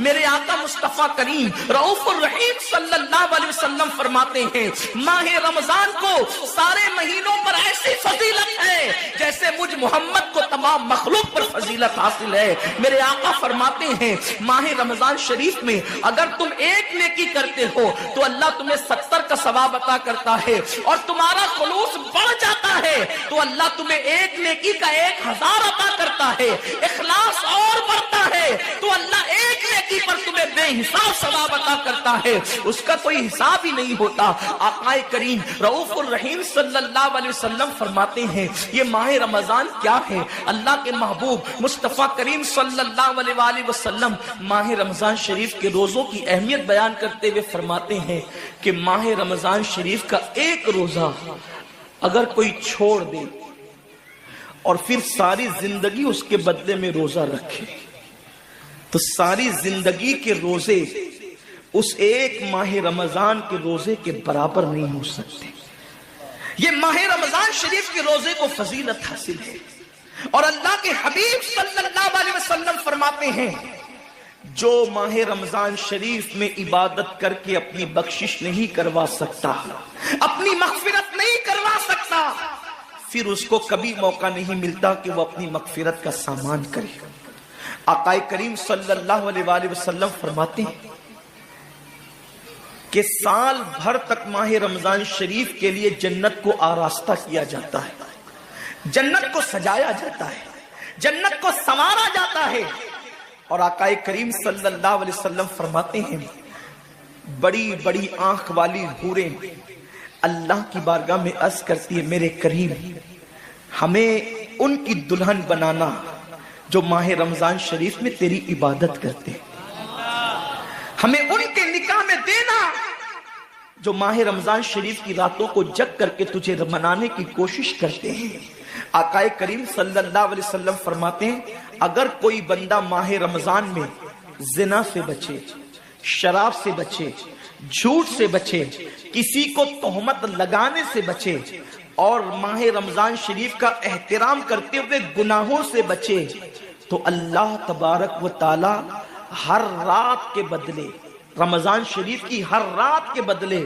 میرے آقا مصطفیٰ کریم رؤوف الرحیم صلی اللہ علیہ وسلم فرماتے ہیں ماہ رمضان کو سارے مہینوں پر ایسی فضیلت ہے جیسے مجھ محمد کو تمام مخلوق پر فضیلت حاصل ہے۔ میرے آقا فرماتے ہیں ماہ رمضان شریف میں اگر تم ایک نیکی کرتے ہو تو اللہ تمہیں 70 کا ثواب عطا کرتا ہے، اور تمہارا خلوص بڑھ جاتا ہے تو اللہ تمہیں ایک نیکی کا 1000 عطا کرتا ہے، اخلاص اور بڑھتا ہے تو اللہ ایک نیکی پر تمہیں بے حساب ثواب عطا کرتا ہے، اس کا کوئی حساب ہی نہیں ہوتا۔ آقا کریم رؤوف الرحیم صلی اللہ علیہ وسلم فرماتے ہیں یہ ماہ رمضان کیا ہے؟ اللہ کے محبوب مصطفیٰ کریم صلی اللہ علیہ وآلہ وسلم ماہ رمضان شریف کے روزوں کی اہمیت بیان کرتے ہوئے فرماتے ہیں کہ ماہ رمضان شریف کا ایک روزہ اگر کوئی چھوڑ دے اور پھر ساری زندگی اس کے بدلے میں روزہ رکھے تو ساری زندگی کے روزے اس ایک ماہ رمضان کے روزے کے برابر نہیں ہو سکتے۔ یہ ماہ رمضان شریف کے روزے کو فضیلت حاصل ہے، اور اللہ کے حبیب صلی اللہ علیہ وسلم فرماتے ہیں جو ماہ رمضان شریف میں عبادت کر کے اپنی بخشش نہیں کروا سکتا، اپنی مغفرت نہیں کروا سکتا، پھر اس کو کبھی موقع نہیں ملتا کہ وہ اپنی مغفرت کا سامان کرے۔ آقا کریم صلی اللہ علیہ وآلہ وسلم فرماتے ہیں کہ سال بھر تک ماہ رمضان شریف کے لیے جنت کو آراستہ کیا جاتا ہے، جنت کو سجایا جاتا ہے، جنت کو سنوارا جاتا ہے، اور آقا کریم صلی اللہ علیہ وسلم فرماتے ہیں بڑی بڑی آنکھ والی حوریں اللہ کی بارگاہ میں عرض کرتی ہے میرے کریم ہمیں ان کی دلہن بنانا جو ماہ رمضان شریف میں تیری عبادت کرتے ہیں، ہمیں ان کے نکاح میں دینا جو ماہ رمضان شریف کی راتوں کو جگ کر کے تجھے منانے کی کوشش کرتے ہیں۔ آقا کریم صلی اللہ علیہ وسلم فرماتے ہیں اگر کوئی بندہ ماہ رمضان میں زنا سے بچے، شراب سے بچے، جھوٹ سے بچے، کسی کو تہمت لگانے سے بچے، اور ماہ رمضان شریف کا احترام کرتے ہوئے گناہوں سے بچے تو اللہ تبارک و تعالی ہر رات کے بدلے، رمضان شریف کی ہر رات کے بدلے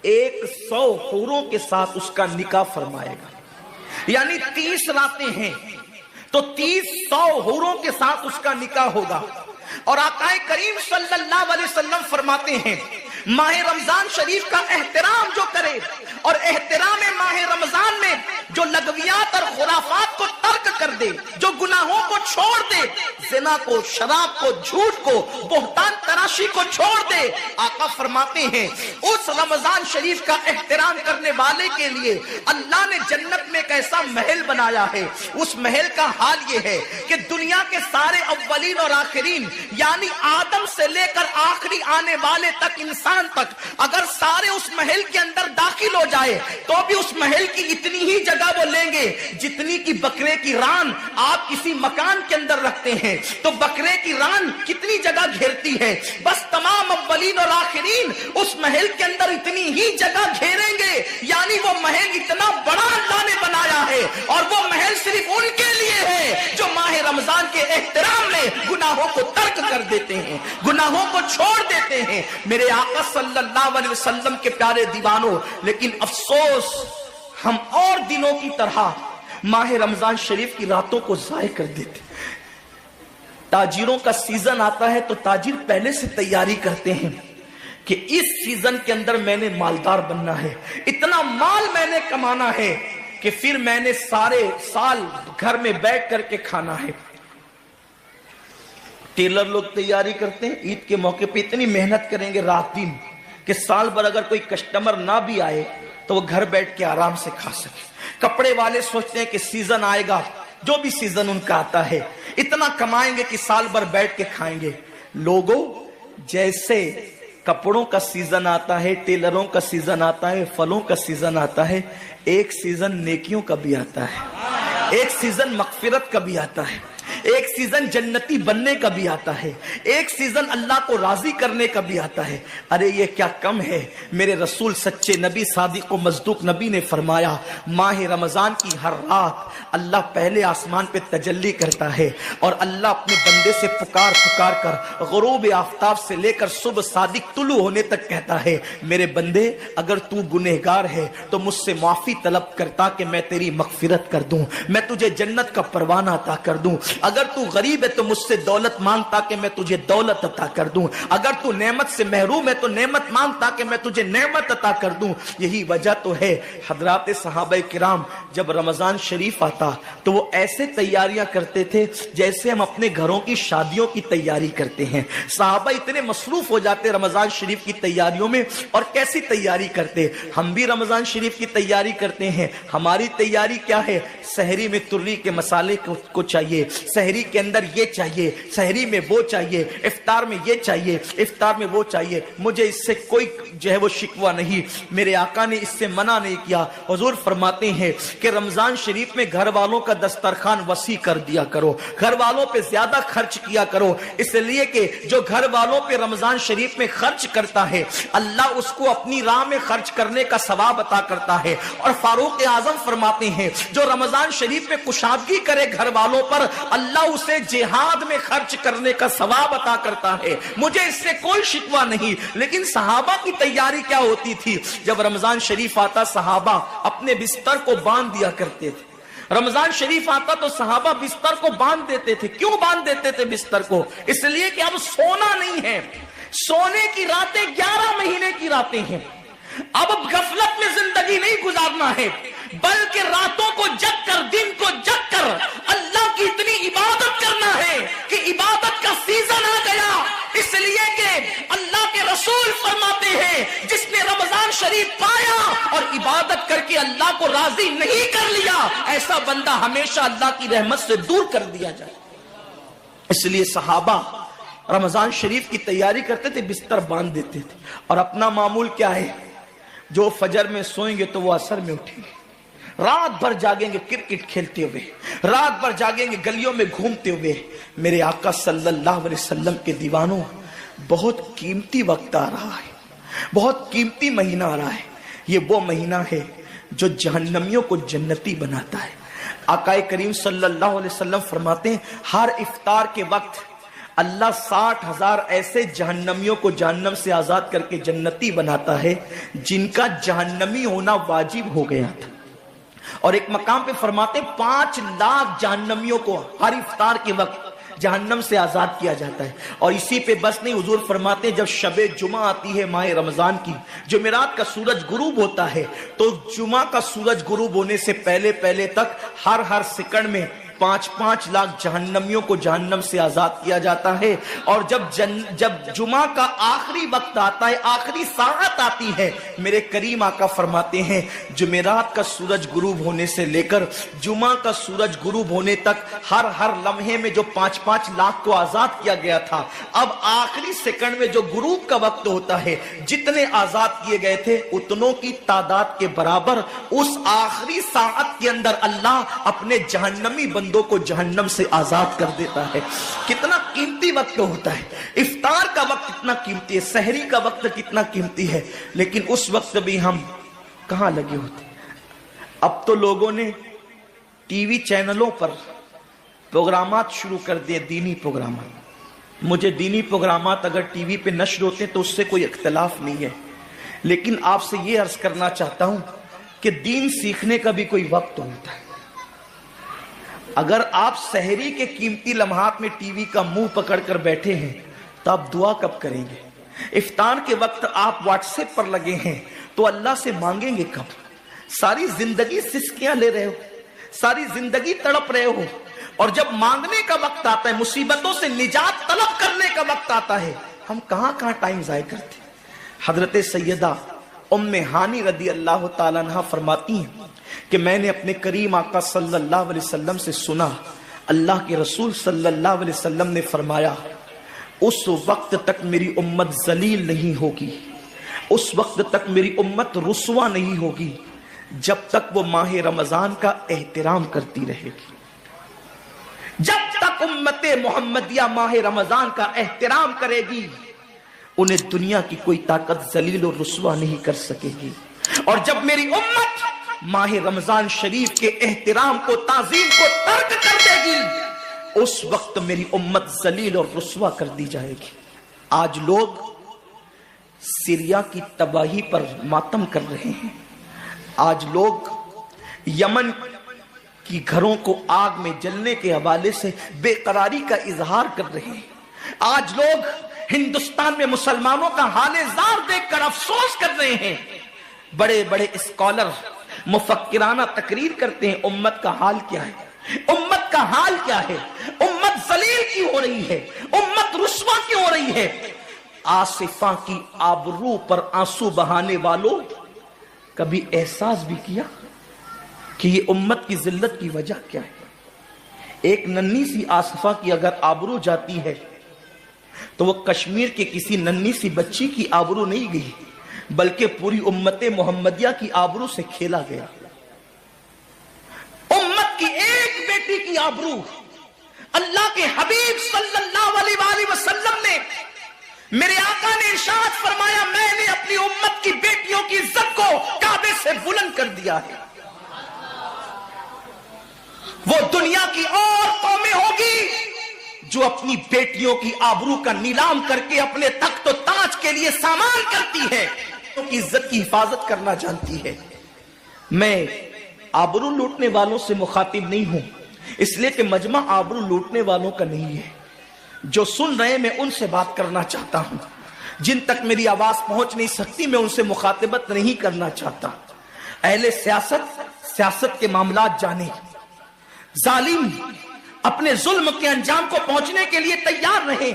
100 حوروں کے ساتھ اس کا نکاح فرمائے گا۔ یعنی 30 راتیں ہیں تو 100 حوروں کے ساتھ اس کا نکاح ہوگا۔ اور آقا کریم صلی اللہ علیہ وسلم فرماتے ہیں ماہ رمضان شریف کا احترام جو کرے اور احترام ماہ رمضان میں جو لغویات اور خرافات کو ترک کر دے، جو گناہوں کو چھوڑ دے، زنا کو، شراب کو، جھوٹ کو، بہتان تراشی کو چھوڑ دے، آقا فرماتے ہیں اس رمضان شریف کا احترام کرنے والے کے لیے اللہ نے جنت میں ایک ایسا محل بنایا ہے۔ اس محل کا حال یہ ہے کہ دنیا کے سارے اولین اور آخرین یعنی آدم سے لے کر آخری آنے والے تک، انسان تک، اگر سارے اس محل کے اندر داخل ہو جائے تو بھی اس محل کی اتنی ہی جگہ وہ لیں گے جتنی کی بکرے کی ران آپ کسی مکان کے اندر رکھتے ہیں تو بکرے کی ران کتنی جگہ گھیرتی ہے، بس تمام اولین اور آخرین اس محل کے اندر اتنی ہی جگہ گھیریں گے، یعنی وہ محل اتنا بڑا اللہ نے بنایا ہے، اور وہ محل صرف ان کے لیے ہے جو ماہ رمضان کے احترام میں گناہوں کو ترک کر دیتے ہیں، گناہوں کو چھوڑ دیتے ہیں۔ میرے آقا صلی اللہ علیہ وسلم کے پیارے دیوانوں، لیکن افسوس ہم اور دنوں کی طرح ماہ رمضان شریف کی راتوں کو ضائع کر دیتے۔ تاجروں کا سیزن آتا ہے تو تاجر پہلے سے تیاری کرتے ہیں کہ اس سیزن کے اندر میں نے مالدار بننا ہے، اتنا مال میں نے کمانا ہے کہ پھر میں نے سارے سال گھر میں بیٹھ کر کے کھانا ہے۔ ٹیلر لوگ تیاری کرتے ہیں عید کے موقع پہ اتنی محنت کریں گے رات دن کہ سال بھر اگر کوئی کسٹمر نہ بھی آئے تو وہ گھر بیٹھ کے آرام سے کھا سکے۔ کپڑے والے سوچتے ہیں کہ سیزن آئے گا، جو بھی سیزن ان کا آتا ہے اتنا کمائیں گے کہ سال بھر بیٹھ کے کھائیں گے۔ لوگوں جیسے کپڑوں کا سیزن آتا ہے، ٹیلروں کا سیزن آتا ہے، پھلوں کا سیزن آتا ہے، ایک سیزن نیکیوں کا بھی آتا ہے، ایک سیزن مغفرت کا بھی آتا ہے، ایک سیزن جنتی بننے کا بھی آتا ہے، ایک سیزن اللہ کو راضی کرنے کا بھی آتا ہے۔ ارے یہ کیا کم ہے، میرے رسول سچے نبی صادق و مصدوق نبی نے فرمایا ماہ رمضان کی ہر رات اللہ پہلے آسمان پہ تجلی کرتا ہے اور اللہ اپنے بندے سے پکار پکار کر غروب آفتاب سے لے کر صبح صادق طلوع ہونے تک کہتا ہے میرے بندے اگر تو گنہگار ہے تو مجھ سے معافی طلب کرتا کہ میں تیری مغفرت کر دوں، میں تجھے جنت کا پروانہ عطا کر دوں۔ اگر تو غریب ہے تو مجھ سے دولت مانگتا کہ میں تجھے دولت عطا کر دوں، اگر تو نعمت سے محروم ہے تو نعمت مانگتا کہ میں تجھے نعمت عطا کر دوں۔ یہی وجہ تو ہے حضرات صحابہ کرام جب رمضان شریف آتا تو وہ ایسے تیاریاں کرتے تھے جیسے ہم اپنے گھروں کی شادیوں کی تیاری کرتے ہیں۔ صحابہ اتنے مصروف ہو جاتے رمضان شریف کی تیاریوں میں، اور کیسی تیاری کرتے، ہم بھی رمضان شریف کی تیاری کرتے ہیں۔ ہماری تیاری کیا ہے؟ سحری میں ترلی کے مسالے کو چاہیے، سحری کے اندر یہ چاہیے، سحری میں وہ چاہیے، افطار میں یہ چاہیے، افطار میں وہ چاہیے۔ مجھے اس سے کوئی جو ہے وہ شکوہ نہیں، میرے آقا نے اس سے منع نہیں کیا۔ حضور فرماتے ہیں کہ رمضان شریف میں گھر والوں کا دسترخوان وسیع کر دیا کرو، گھر والوں پہ زیادہ خرچ کیا کرو، اس لیے کہ جو گھر والوں پہ رمضان شریف میں خرچ کرتا ہے اللہ اس کو اپنی راہ میں خرچ کرنے کا ثواب عطا کرتا ہے۔ اور فاروق اعظم فرماتے ہیں جو رمضان شریف میں کشادگی کرے گھر والوں پر اللہ اسے جہاد میں خرچ کرنے کا ثواب عطا کرتا ہے۔ مجھے اس سے کوئی شکوہ نہیں، لیکن صحابہ کی تیاری کیا ہوتی تھی؟ جب رمضان شریف آتا صحابہ اپنے بستر کو باندھ دیا کرتے تھے۔ رمضان شریف آتا تو صحابہ بستر کو باندھ دیتے تھے۔ کیوں باندھ دیتے تھے بستر کو؟ اس لیے کہ اب سونا نہیں ہے، سونے کی راتیں 11 مہینے کی راتیں ہیں، اب غفلت میں زندگی نہیں گزارنا ہے، بلکہ راتوں کو جگ کر دن کو جگ کر اللہ کی اتنی عبادت کرنا ہے کہ عبادت کا سیزن آ گیا۔ اس لیے کہ اللہ کے رسول فرماتے ہیں جس نے رمضان شریف پایا اور عبادت کر کے اللہ کو راضی نہیں کر لیا ایسا بندہ ہمیشہ اللہ کی رحمت سے دور کر دیا جائے۔ اس لیے صحابہ رمضان شریف کی تیاری کرتے تھے، بستر باندھ دیتے تھے، اور اپنا معمول کیا ہے؟ جو فجر میں سوئیں گے تو وہ عصر میں اٹھیں گے، رات بھر جاگیں گے کرکٹ کھیلتے ہوئے، رات بھر جاگیں گے گلیوں میں گھومتے ہوئے۔ میرے آقا صلی اللہ علیہ وسلم کے دیوانوں، بہت قیمتی وقت آ رہا ہے، بہت قیمتی مہینہ آ رہا ہے۔ یہ وہ مہینہ ہے جو جہنمیوں کو جنتی بناتا ہے۔ آقا کریم صلی اللہ علیہ وسلم فرماتے ہیں ہر افطار کے وقت اللہ 60,000 ایسے جہنمیوں کو جہنم سے آزاد کر کے جنتی بناتا ہے جن کا جہنمی ہونا واجب ہو گیا تھا۔ اور ایک مقام پہ فرماتے 5 لاکھ جہنمیوں کو ہر افطار کے وقت جہنم سے آزاد کیا جاتا ہے۔ اور اسی پہ بس نہیں، حضور فرماتے ہیں جب شب جمعہ آتی ہے ماہ رمضان کی، جمعرات کا سورج غروب ہوتا ہے تو جمعہ کا سورج غروب ہونے سے پہلے تک ہر سیکنڈ میں 5 لاکھ جہنمیوں کو جہنم سے آزاد کیا جاتا ہے۔ اور جب جمعہ کا آخری وقت آتا ہے، آخری ساعت آتی ہے، میرے کریم آقا فرماتے ہیں جمعرات کا سورج غروب ہونے سے لے کر جمعہ کا سورج غروب ہونے تک ہر لمحے میں جو 5 لاکھ کو آزاد کیا گیا تھا، اب آخری سیکنڈ میں جو غروب کا وقت ہوتا ہے جتنے آزاد کیے گئے تھے اتنوں کی تعداد کے برابر اس آخری ساعت کے اندر اللہ اپنے جہنمی بندوں کو جہنم سے آزاد کر دیتا ہے۔ کتنا قیمتی وقت ہوتا ہے، افطار کا وقت کتنا قیمتی ہے، سحری کا وقت کتنا قیمتی ہے، لیکن اس وقت بھی ہم کہاں لگے ہوتے۔ اب تو لوگوں نے ٹی وی چینلوں پر پروگرامات شروع کر دیے، دینی پروگرامات۔ مجھے دینی پروگرامات اگر ٹی وی پہ نشر ہوتے تو اس سے کوئی اختلاف نہیں ہے، لیکن آپ سے یہ عرض کرنا چاہتا ہوں کہ دین سیکھنے کا بھی کوئی وقت ہوتا ہے۔ اگر آپ سحری کے قیمتی لمحات میں ٹی وی کا منہ پکڑ کر بیٹھے ہیں تو آپ دعا کب کریں گے؟ افطار کے وقت آپ واٹس ایپ پر لگے ہیں تو اللہ سے مانگیں گے کب؟ ساری زندگی سسکیاں لے رہے ہو، ساری زندگی تڑپ رہے ہو، اور جب مانگنے کا وقت آتا ہے، مصیبتوں سے نجات طلب کرنے کا وقت آتا ہے، ہم کہاں ٹائم ضائع کرتے ہیں۔ حضرت سیدہ ام ہانی رضی اللہ تعالیٰ عنہ فرماتی ہیں کہ میں نے اپنے کریم آقا صلی اللہ علیہ وسلم سے سنا، اللہ کے رسول صلی اللہ علیہ وسلم نے فرمایا اس وقت تک میری امت ذلیل نہیں ہوگی، اس وقت تک میری امت رسوا نہیں ہوگی جب تک وہ ماہ رمضان کا احترام کرتی رہے گی، جب تک تک امت محمدیہ ماہ رمضان کا احترام کرے گی، انہیں دنیا کی کوئی طاقت ذلیل و رسوا نہیں کر سکے گی۔ اور جب میری امت ماہ رمضان شریف کے احترام کو، تعظیم کو ترک کر دے گی، اس وقت میری امت ذلیل اور رسوا کر دی جائے گی۔ آج لوگ سیریا کی تباہی پر ماتم کر رہے ہیں، آج لوگ یمن کی گھروں کو آگ میں جلنے کے حوالے سے بے قراری کا اظہار کر رہے ہیں، آج لوگ ہندوستان میں مسلمانوں کا حال زار دیکھ کر افسوس کر رہے ہیں۔ بڑے بڑے اسکالر مفکرانہ تقریر کرتے ہیں، امت کا حال کیا ہے، امت کا حال کیا ہے، امت ذلیل کیوں ہو رہی ہے، امت رسوا کیوں ہو رہی ہے۔ آصفہ کی آبرو پر آنسو بہانے والوں، کبھی احساس بھی کیا کہ یہ امت کی ذلت کی وجہ کیا ہے؟ ایک ننھی سی آصفہ کی اگر آبرو جاتی ہے تو وہ کشمیر کے کسی ننھی سی بچی کی آبرو نہیں گئی، بلکہ پوری امت محمدیہ کی آبرو سے کھیلا گیا۔ امت کی ایک بیٹی کی آبرو، اللہ کے حبیب صلی اللہ علیہ وآلہ وسلم نے، میرے آقا نے ارشاد فرمایا، میں نے اپنی امت کی بیٹیوں کی عزت کو کعبے سے بلند کر دیا ہے۔ وہ دنیا کی اور قومیں ہوگی جو اپنی بیٹیوں کی آبرو کا نیلام کر کے اپنے تخت و تاج کے لیے سامان کرتی ہے، ان کی عزت کی حفاظت کرنا جانتی ہے۔ میں آبرو لوٹنے والوں سے مخاطب نہیں ہوں، اس لیے کہ مجمع آبرو لوٹنے والوں کا نہیں ہے۔ جو سن رہے میں ان سے بات کرنا چاہتا ہوں، جن تک میری آواز پہنچ نہیں سکتی میں ان سے مخاطبت نہیں کرنا چاہتا۔ اہل سیاست کے معاملات جانے، ظالم اپنے ظلم کے انجام کو پہنچنے کے لیے تیار رہے،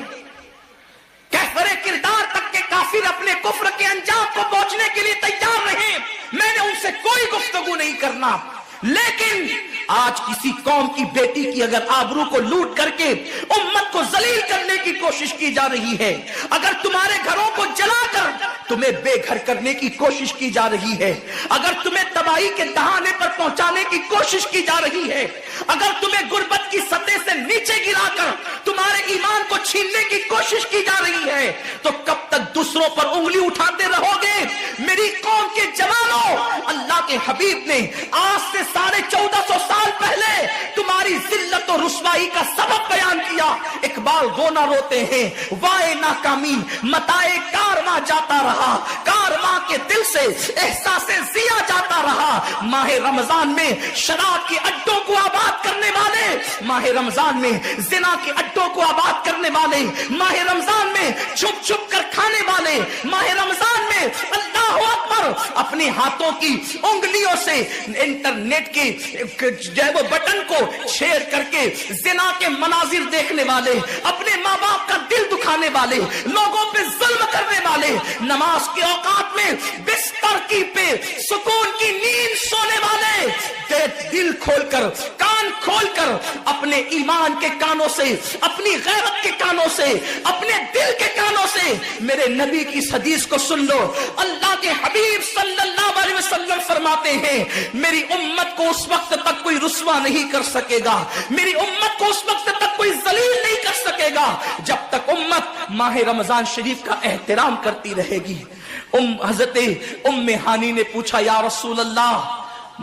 کفر کردار تک کے کافر اپنے کفر کے انجام کو پہنچنے کے لیے تیار رہے، میں نے ان سے کوئی گفتگو نہیں کرنا۔ لیکن آج کسی قوم کی بیٹی کی اگر آبرو کو لوٹ کر کے امت کو ذلیل کرنے کی کوشش کی جا رہی ہے، اگر تمہارے گھروں کو جلا کر تمہیں بے گھر کرنے کی کوشش کی جا رہی ہے، اگر تمہیں تباہی کے دہانے پر پہنچانے کی کوشش کی جا رہی ہے، اگر تمہیں غربت کی سطح سے نیچے گرا کر تمہارے ایمان کو چھیننے کی کوشش کی جا رہی ہے، تو کب تک دوسروں پر انگلی اٹھاتے رہو گے؟ میری قوم کے جوانوں، اللہ کے حبیب نے آج سے 1450 سال پہلے تمہاری ذلت و رسوائی کا سبب بیان کیا۔ اقبال رونا روتے ہیں، وائے ناکامی متائے کارواں جاتا رہا، کارواں کے دل سے احساس زیا جاتا رہا۔ ماہ رمضان میں شراب کے اڈوں کو آباد کرنے والے، ماہ رمضان میں زنا کے اڈوں کو آباد کرنے والے، ماہ رمضان میں چھپ چھپ کر کھانے والے، ماہ رمضان میں اللہ اکبر اپنے ہاتھوں کی انگلیوں سے انٹرنیٹ کے جو ہے وہ بٹن کو چھیڑ کر کے زنا کے مناظر دیکھنے والے، اپنے ماں باپ کا دل دکھانے والے، لوگوں پہ ظلم کرنے والے، نماز کے اوقات میں بستر کی پہ سکون کی نیند سونے والے، دل کھول کر، کان کھول کر اپنے ایمان کے کانوں سے، اپنی غیرت کے کانوں سے، اپنے دل کے کانوں سے میرے نبی کی اس حدیث کو سن لو۔ اللہ کے حبیب صلی اللہ علیہ وسلم فرماتے ہیں، میری امت کو اس وقت تک کوئی رسوا نہیں کر سکے گا، میری امت کو اس وقت تک کوئی ذلیل نہیں کر سکے گا جب تک امت ماہ رمضان شریف کا احترام کرتی رہے گی۔ حضرت ام ہانی نے پوچھا، یا رسول اللہ،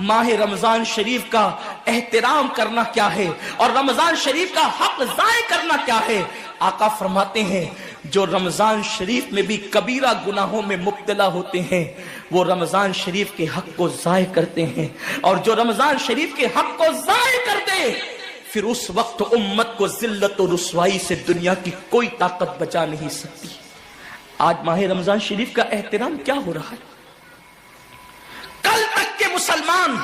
ماہ رمضان شریف کا احترام کرنا کیا ہے اور رمضان شریف کا حق ضائع کرنا کیا ہے؟ آقا فرماتے ہیں، جو رمضان شریف میں بھی کبیرہ گناہوں میں مبتلا ہوتے ہیں وہ رمضان شریف کے حق کو ضائع کرتے ہیں، اور جو رمضان شریف کے حق کو ضائع کر دے پھر اس وقت امت کو ذلت و رسوائی سے دنیا کی کوئی طاقت بچا نہیں سکتی۔ آج ماہ رمضان شریف کا احترام کیا ہو رہا ہے؟ کل تک کے مسلمان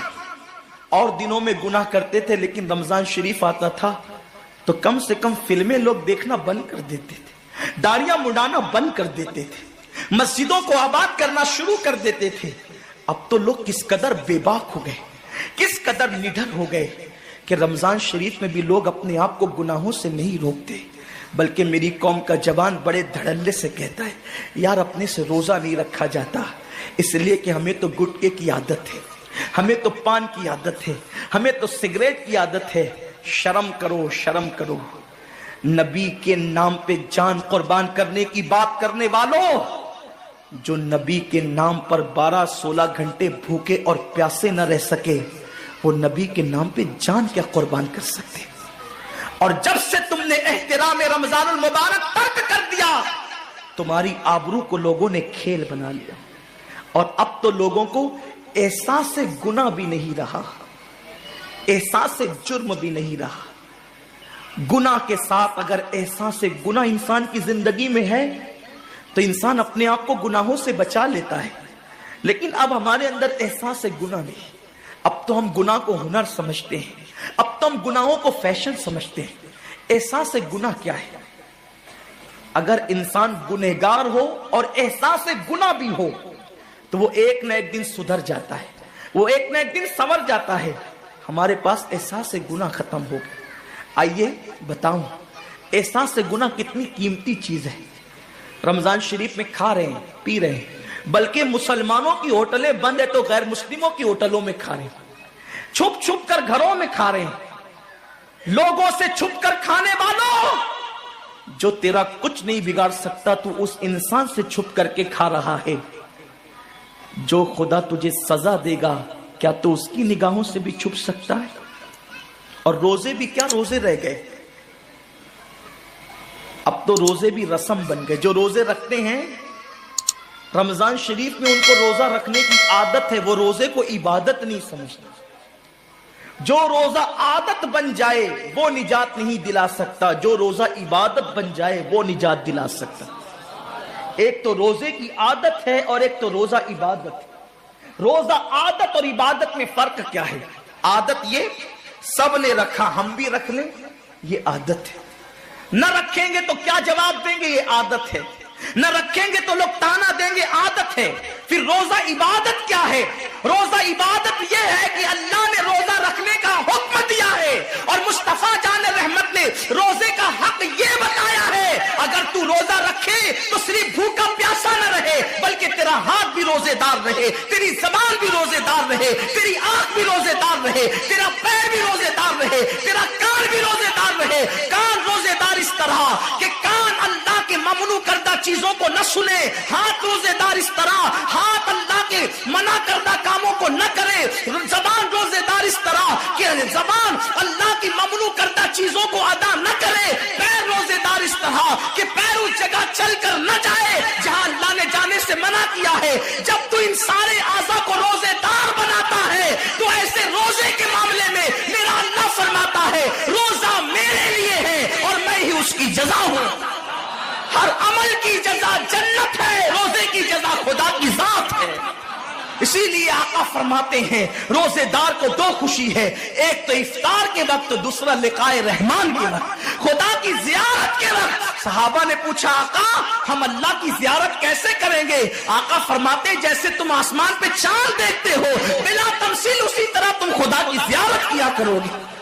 اور دنوں میں گناہ کرتے تھے، لیکن رمضان شریف آتا تھا تو کم سے کم فلمیں لوگ دیکھنا بند کر دیتے تھے، داڑیاں مڈانا بند کر دیتے تھے، مسجدوں کو آباد کرنا شروع کر دیتے تھے۔ اب تو لوگ کس قدر بے باک ہو گئے، کس قدر نڈر ہو گئے کہ رمضان شریف میں بھی لوگ اپنے آپ کو گناہوں سے نہیں روکتے، بلکہ میری قوم کا جوان بڑے دھڑلے سے کہتا ہے، یار اپنے سے روزہ نہیں رکھا جاتا، اس لیے کہ ہمیں تو گٹکے کی عادت ہے، ہمیں تو پان کی عادت ہے، ہمیں تو سگریٹ کی عادت ہے۔ شرم کرو، شرم کرو۔ نبی کے نام پہ جان قربان کرنے کی بات کرنے والوں، جو نبی کے نام پر 12-16 گھنٹے بھوکے اور پیاسے نہ رہ سکے، وہ نبی کے نام پہ جان کیا قربان کر سکتے؟ اور جب سے تم نے احترام رمضان المبارک ترک کر دیا، تمہاری آبرو کو لوگوں نے کھیل بنا لیا، اور اب تو لوگوں کو احساس گناہ بھی نہیں رہا، احساس جرم بھی نہیں رہا۔ گناہ کے ساتھ اگر احساس گناہ انسان کی زندگی میں ہے تو انسان اپنے آپ کو گناہوں سے بچا لیتا ہے، لیکن اب ہمارے اندر احساس گناہ نہیں۔ اب تو ہم گناہ کو ہنر سمجھتے ہیں، اب تو ہم گناہوں کو فیشن سمجھتے ہیں۔ احساس گناہ کیا ہے؟ اگر انسان گنہگار ہو اور احساس گناہ بھی ہو تو وہ ایک نہ ایک دن سدھر جاتا ہے، وہ ایک نہ ایک دن سنور جاتا ہے۔ ہمارے پاس احساس گناہ ختم ہو گیا۔ آئیے بتاؤں احساس گناہ کتنی قیمتی چیز ہے۔ رمضان شریف میں کھا رہے ہیں، پی رہے ہیں، بلکہ مسلمانوں کی ہوٹلیں بند ہے تو غیر مسلموں کی ہوٹلوں میں کھا رہے ہیں، چھپ چھپ کر گھروں میں کھا رہے ہیں۔ لوگوں سے چھپ کر کھانے والوں، جو تیرا کچھ نہیں بگاڑ سکتا تو اس انسان سے چھپ کر کے کھا رہا ہے۔ جو خدا تجھے سزا دے گا کیا تو اس کی نگاہوں سے بھی چھپ سکتا ہے؟ اور روزے بھی کیا روزے رہ گئے، اب تو روزے بھی رسم بن گئے۔ جو روزے رکھتے ہیں رمضان شریف میں، ان کو روزہ رکھنے کی عادت ہے، وہ روزے کو عبادت نہیں سمجھتے۔ جو روزہ عادت بن جائے وہ نجات نہیں دلا سکتا، جو روزہ عبادت بن جائے وہ نجات دلا سکتا۔ ایک تو روزے کی عادت ہے اور ایک تو روزہ عبادت ہے۔ روزہ عادت اور عبادت میں فرق کیا ہے؟ عادت یہ سب نے رکھا ہم بھی رکھ لیں، یہ عادت ہے۔ نہ رکھیں گے تو کیا جواب دیں گے، یہ عادت ہے۔ نہ رکھیں گے تو لوگ تانا دیں گے، عادت ہے۔ پھر روزہ عبادت کیا ہے؟ روزہ عبادت یہ ہے کہ اللہ نے روزہ رکھنے کا حکم دیا ہے اور مصطفیٰ جان رحمت نے روزے کا حق یہ بتایا ہے، اگر تو روزہ رکھے تو صرف بھوکا پیاسا نہ رہے، بلکہ تیرا ہاتھ بھی روزے دار رہے، تیری زبان بھی روزے دار رہے، تیری آنکھ بھی روزے دار رہے، تیرا پیر بھی روزے دار رہے، تیرا کان بھی روزے دار رہے۔ کان روزے دار اس طرح کہ کان اللہ کے ممنوع کردہ چیزوں کو نہ سنے، ہاتھ روزے دار اس طرح ہاتھ اللہ کے منع کردہ کاموں کو نہ کرے، زبان روزے دار اس طرح کہ زبان اللہ کی ممنوع کردہ چیزوں کو ادا نہ کرے، پیر روزے دار اس طرح کہ پیر اس جگہ چل کر نہ جائے جہاں اللہ نے جانے سے منع کیا ہے۔ جب تو ان سارے اعضاء کو روزے دار بناتا ہے تو ایسے روزے کے معاملے میں میرا اللہ فرماتا ہے روزہ میرے لیے ہے اور میں ہی اس کی جزا ہوں۔ ہر عمل کی جزا جنت ہے، روزے کی جزا خدا کی ذات ہے۔ اسی لیے آقا فرماتے ہیں روزے دار کو دو خوشی ہے، ایک تو افطار کے وقت، دوسرا لقائے رحمان کے وقت، خدا کی زیارت کے وقت۔ صحابہ نے پوچھا آقا ہم اللہ کی زیارت کیسے کریں گے؟ آقا فرماتے جیسے تم آسمان پہ چاند دیکھتے ہو بلا تمثیل اسی طرح تم خدا کی زیارت کیا کرو گے۔